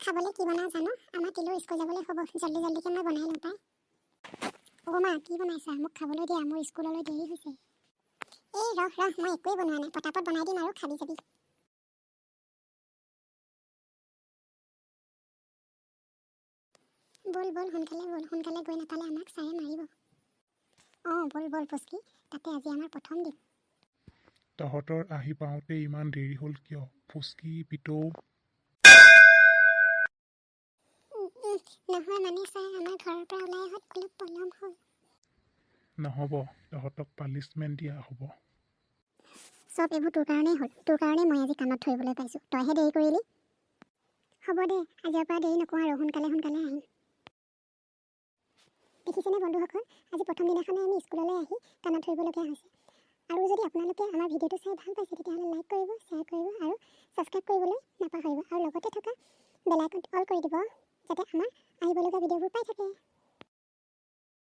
খাবলৈ কি বনাও জানো আমাৰ তিলৰ স্কুল যাবলৈ হ'ব জলদি জলদিকে মই বনাই লওঁ পাই অ' মা কি বনাইছা মোক খাবলৈ দিয়া মোৰ স্কুললৈ দেৰি হৈছে এই ৰহ মই একোৱে বনোৱা নাই পটাপট বনাই দিম আৰু খাবি যাবি বল সোনকালে গৈ নাপালে আমাক চাৰে মাৰিব বল ফুস্কি তাতে আজি আমাৰ প্ৰথম দিন তহঁতৰ আহি পাওঁতে ইমান দেৰি হ'ল কিয় ফুস্কি পিতৌ নহয় মানে ছাৰ আমাৰ ঘৰৰ পৰা ওলাই অহাত অলপ পলম হ'ল নহ'ব তহঁতক পানিছমেণ্ট দিয়া হ'ব চব এইবোৰ তোৰ কাৰণেই হ'ল তোৰ কাৰণেই মই আজি কামত ধৰিবলৈ পাইছোঁ তইহে দেৰি কৰিলি হ'ব দে আজিৰ পৰা দেৰি নকওঁ আৰু সোনকালে আহিম দেখিছেনে বন্ধুসকল আজি প্ৰথম দিনাখনে আমি স্কুললৈ আহি কামত ধৰিবলগীয়া হৈছে আৰু যদি আপোনালোকে আমাৰ ভিডিঅ'টো চাই ভাল পাইছে তেতিয়াহ'লে লাইক কৰিব শ্বেয়াৰ কৰিব আৰু ছাবস্ক্ৰাইব কৰিবলৈ নাপাহৰিব আৰু লগতে থকা বেল আইকনটো অল কৰি দিব যাতে আমাৰ আহিবলগীয়া ভিডিঅ'বোৰ পাই থাকে